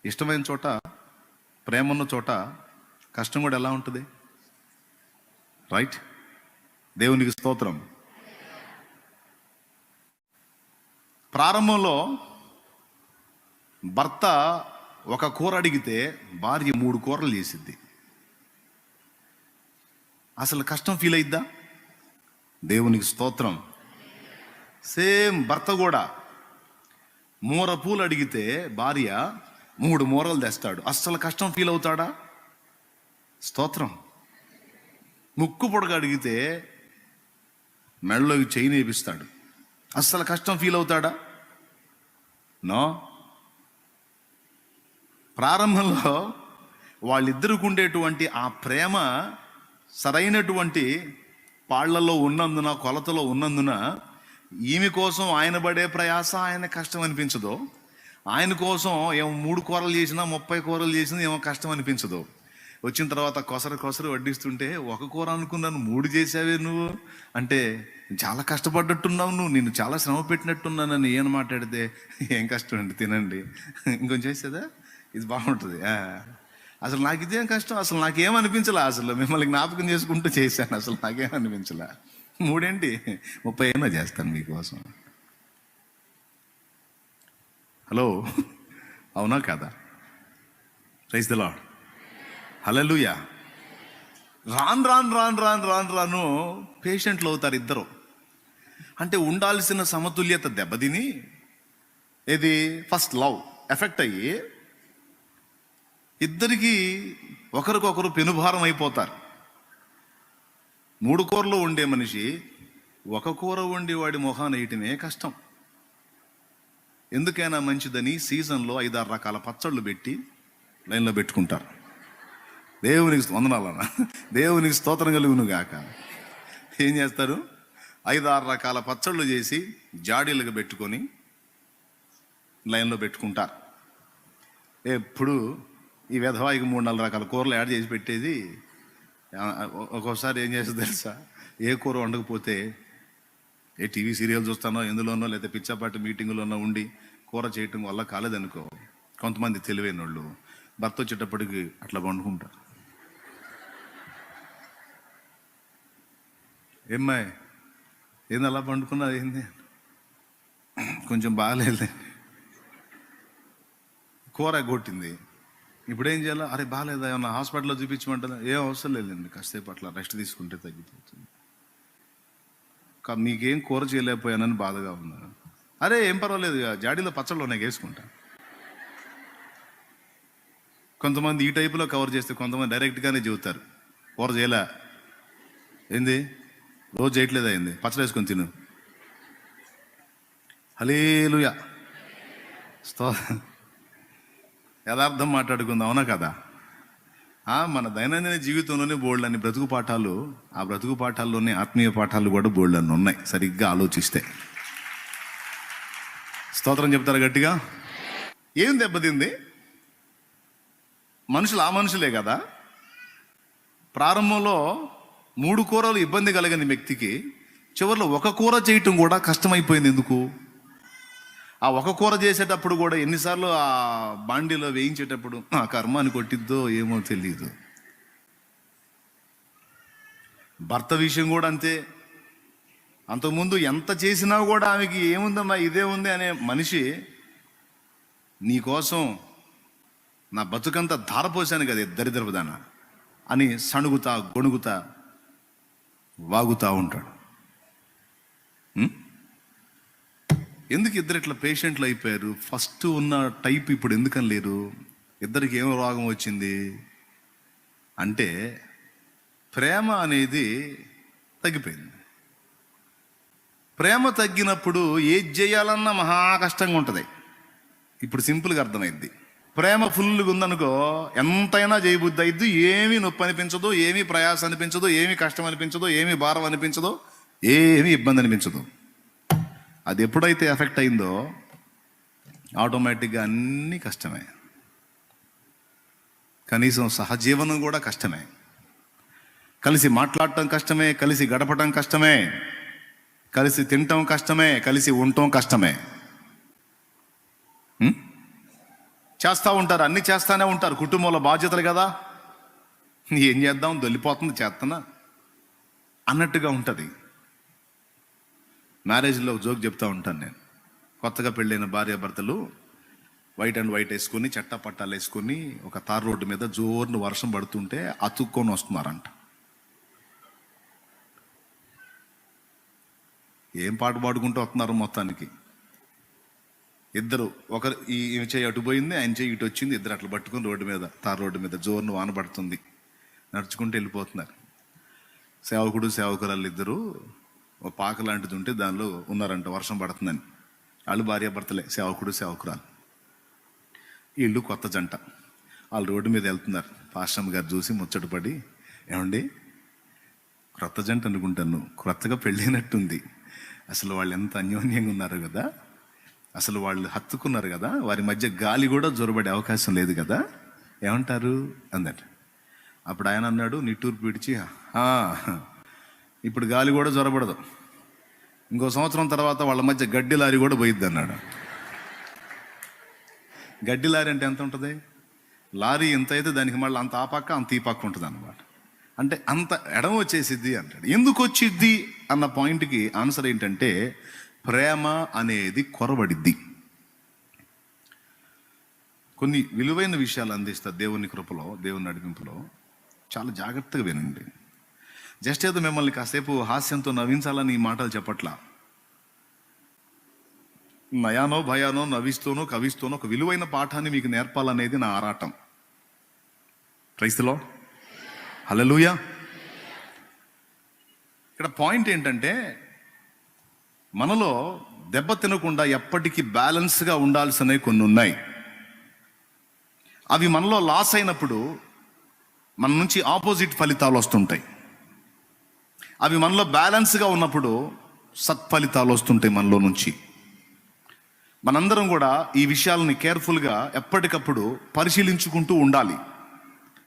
ఇష్టమైన చోట, ప్రేమ ఉన్న చోట కష్టం కూడా ఎలా ఉంటుంది? రైట్? దేవునికి స్తోత్రం. ప్రారంభంలో భర్త ఒక కూర అడిగితే భార్య 3 కూరలు చేసిద్ది. అసలు కష్టం ఫీల్ అయిద్దా? దేవునికి స్తోత్రం. సేమ్ భర్త కూడా మూర పూలు అడిగితే భార్య 3 మూరలు తెస్తాడు. అస్సలు కష్టం ఫీల్ అవుతాడా? స్తోత్రం. ముక్కు పొడగ అడిగితే మెడలోకి చైన్ వేపిస్తాడు. అస్సలు కష్టం ఫీల్ అవుతాడా? నో. ప్రారంభంలో వాళ్ళిద్దరికి ఉండేటువంటి ఆ ప్రేమ సరైనటువంటి పాళ్లలో ఉన్నందున, కొలతలో ఉన్నందున ఈమె కోసం ఆయన పడే ప్రయాస ఆయన కష్టం అనిపించదు. ఆయన కోసం ఏమో 3 కూరలు చేసినా 30 కూరలు చేసినా ఏమో కష్టం అనిపించదు. వచ్చిన తర్వాత కొసరు వడ్డిస్తుంటే 1 కూర అనుకున్నాను 3 చేసావే నువ్వు అంటే చాలా కష్టపడ్డట్టున్నావు నువ్వు, నిన్ను చాలా శ్రమ పెట్టినట్టున్నానని ఏం మాట్లాడితే ఏం కష్టం అండి, తినండి, ఇంకొంచెం చేసేదా, ఇది బాగుంటుంది. అసలు నాకు ఇదేం కష్టం, అసలు నాకేమనిపించలే, అసలు మిమ్మల్ని జ్ఞాపకం చేసుకుంటూ చేశాను, అసలు నాకేమనిపించలే. 3 ఏంటి 30 అయినా చేస్తాను మీకోసం. హలో, అవునా కదా? Praise the lord. హల్లెలూయా. రాను పేషెంట్లు అవుతారు ఇద్దరు. అంటే ఉండాల్సిన సమతుల్యత దెబ్బతిని ఇది ఫస్ట్ లవ్ ఎఫెక్ట్ అయ్యి ఇద్దరికి ఒకరికొకరు పెనుభారం అయిపోతారు. 3 కూరలు వండే మనిషి 1 కూర వండి వాడి మొహాన వేయటమే కష్టం. ఎందుకైనా మంచిదని సీజన్లో 5-6 రకాల పచ్చళ్ళు పెట్టి లైన్లో పెట్టుకుంటారు. దేవునికి వందనాలన్న, దేవునికి స్తోత్రం కలుగును గాక. ఏం చేస్తారు? 5-6 రకాల పచ్చళ్ళు చేసి జాడీలుగా పెట్టుకొని లైన్లో పెట్టుకుంటారు. ఎప్పుడు ఈ విధవాయికి 3-4 రకాల కూరలు యాడ్ చేసి పెట్టేది. ఒక్కోసారి ఏం చేస్తుంది తెలుసా? ఏ కూర వండకపోతే ఏ టీవీ సీరియల్ చూస్తానో ఎందులోనో లేదా పిచ్చాపాటి మీటింగులోనో ఉండి కూర చేయటం వల్ల కాలేదనుకో, కొంతమంది తెలివైన వాళ్ళు భర్త వచ్చేటప్పటికి అట్లా వండుకుంటారు. ఏమ్మాయి ఏంది అలా పండుకున్నా, ఏంది కొంచెం బాగాలేదు, కూర కొట్టింది, ఇప్పుడు ఏం చేయాలి? అరే బాగాలేదా, ఏమన్నా హాస్పిటల్లో చూపించమంటుందా? ఏం అవసరం లేదండి, కాసేపు అట్లా రెస్ట్ తీసుకుంటే తగ్గిపోతుంది. మీకేం కూర చేయలేకపోయానని బాధగా ఉన్నా, అరే ఏం పర్వాలేదు, జాడీలో పచ్చళ్ళు ఉన్నాయి వేసుకుంటా. కొంతమంది ఈ టైపులో కవర్ చేస్తే కొంతమంది డైరెక్ట్గానే చెబుతారు, కూర చేయలే, ఏంది రోజు చేయట్లేదా, ఏంది పచ్చడి వేసుకొని తిను. హల్లెలూయా. యథార్థం మాట్లాడుకుందాం, అవునా కదా? మన దైనందిన జీవితంలోనే బోల్డన్ని బ్రతుకు పాఠాలు, ఆ బ్రతుకు పాఠాల్లోనే ఆత్మీయ పాఠాలు కూడా బోల్డన్ని ఉన్నాయి సరిగ్గా ఆలోచిస్తే. స్తోత్రం చెప్తారు గట్టిగా. ఏం దెబ్బతింది? మనుషులు ఆ మనుషులే కదా. ప్రారంభంలో 3 కూరలు ఇబ్బంది కలిగిన వ్యక్తికి చివరిలో 1 కూర చేయటం కూడా కష్టమైపోయింది. ఎందుకు? ఆ 1 కూర చేసేటప్పుడు కూడా ఎన్నిసార్లు ఆ బాండీలో వేయించేటప్పుడు ఆ కర్మాన్ని కొట్టిద్దో ఏమో తెలియదు. భర్త విషయం కూడా అంతే. అంతకుముందు ఎంత చేసినా కూడా ఆమెకి ఏముందమ్మా ఇదే ఉంది అనే మనిషి నీకోసం నా బతుకంతా ధారపోసాను కదా దరిద్రపుదాన అని సణుగుతా గొణుగుతా వాగుతా ఉంటాడు. ఎందుకు ఇద్దరు ఇట్లా పేషెంట్లు అయిపోయారు? ఫస్ట్ ఉన్న టైప్ ఇప్పుడు ఎందుకని లేరు? ఇద్దరికి ఏం రోగం వచ్చింది అంటే ప్రేమ అనేది తగ్గిపోయింది. ప్రేమ తగ్గినప్పుడు ఏది చేయాలన్నా మహా కష్టంగా ఉంటుంది. ఇప్పుడు సింపుల్గా అర్థమైద్ది. ప్రేమ ఫుల్గా ఉందనుకో ఎంతైనా చేయబుద్ధి అయిద్ది. ఏమీ నొప్పి అనిపించదు, ఏమీ ప్రయాసం అనిపించదు, ఏమీ కష్టం అనిపించదు, ఏమీ భారం అనిపించదు, ఏమీ ఇబ్బంది అనిపించదు. అది ఎప్పుడైతే ఎఫెక్ట్ అయిందో ఆటోమేటిక్గా అన్నీ కష్టమే. కనీసం సహజీవనం కూడా కష్టమే, కలిసి మాట్లాడటం కష్టమే, కలిసి గడపటం కష్టమే, కలిసి తినటం కష్టమే, కలిసి ఉండటం కష్టమే. చేస్తూ ఉంటారు, అన్నీ చేస్తూనే ఉంటారు. కుటుంబంలో బాధ్యతలు కదా, ఏం చేద్దాం, దొల్లిపోతుంది చేస్తున్నా అన్నట్టుగా ఉంటుంది. మ్యారేజ్లో జోక్ చెప్తూ ఉంటాను నేను. కొత్తగా పెళ్ళైన భార్యాభర్తలు వైట్ అండ్ వైట్ వేసుకొని, చట్టా పట్టాలు వేసుకొని, ఒక తార్ రోడ్డు మీద జోరును వర్షం పడుతుంటే అతుక్కొని వస్తున్నారంట. ఏం పాట పాడుకుంటూ వస్తున్నారు మొత్తానికి. ఇద్దరు, ఒకరు ఈ చెయ్యి అటు పోయింది, ఆయన చెయ్యి ఇటు వచ్చింది, ఇద్దరు అట్లా పట్టుకుని రోడ్డు మీద, తార్ రోడ్డు మీద జోరును వాన పడుతుంది, నడుచుకుంటూ వెళ్ళిపోతున్నారు. సేవకుడు సేవకురాలు ఇద్దరు ఒక పాక లాంటిది ఉంటే దానిలో ఉన్నారంట, వర్షం పడుతుందని. వాళ్ళు భార్యాభర్తలే, సేవకుడు సేవకురాలు. వీళ్ళు కొత్త జంట. వాళ్ళు రోడ్డు మీద వెళ్తున్నారు. పాస్టమ్ గారు చూసి ముచ్చటపడి, ఏమండి క్రొత్త జంట అనుకుంటాను, క్రొత్తగా పెళ్ళైనట్టుంది, అసలు వాళ్ళు ఎంత అన్యోన్యంగా ఉన్నారు కదా, అసలు వాళ్ళు హత్తుకున్నారు కదా, వారి మధ్య గాలి కూడా జొరబడే అవకాశం లేదు కదా, ఏమంటారు అందట. అప్పుడు ఆయన అన్నాడు నిట్టూర్పు పిడిచి, ఇప్పుడు గాలి కూడా జొరబడదు, ఇంకో సంవత్సరం తర్వాత వాళ్ళ మధ్య గడ్డి లారీ కూడా పోయిద్ది అన్నాడు. గడ్డి లారీ అంటే ఎంత ఉంటుంది? లారీ ఎంత అయితే దానికి మళ్ళీ అంత ఆ పక్క అంత ఈ పక్క ఉంటుంది అన్నమాట. అంటే అంత ఎడం వచ్చేసిద్ది అంటాడు. ఎందుకు వచ్చిద్ది అన్న పాయింట్కి ఆన్సర్ ఏంటంటే, ప్రేమ అనేది కొరబడిద్ది. కొన్ని విలువైన విషయాలు అందిస్తా దేవుని కృపలో, దేవుని నడిపింపులో. చాలా జాగ్రత్తగా వినండి. జస్ట్ ఏదో మిమ్మల్ని కాసేపు హాస్యంతో నవ్వించాలని ఈ మాటలు చెప్పట్లా. నయానో భయానో నవ్విస్తూనో కవిస్తూనో ఒక విలువైన పాఠాన్ని మీకు నేర్పాలనేది నా ఆరాటం. ప్రైజ్ ది లార్డ్, హల్లెలూయా. ఇక్కడ పాయింట్ ఏంటంటే, మనలో దెబ్బ తినకుండా ఎప్పటికీ బ్యాలెన్స్గా ఉండాల్సినవి కొన్ని ఉన్నాయి. అవి మనలో లాస్ అయినప్పుడు మన నుంచి ఆపోజిట్ ఫలితాలు వస్తుంటాయి. అవి మనలో బ్యాలెన్స్గా ఉన్నప్పుడు సత్ఫలితాలు వస్తుంటాయి మనలో నుంచి. మనందరం కూడా ఈ విషయాలని కేర్ఫుల్గా ఎప్పటికప్పుడు పరిశీలించుకుంటూ ఉండాలి.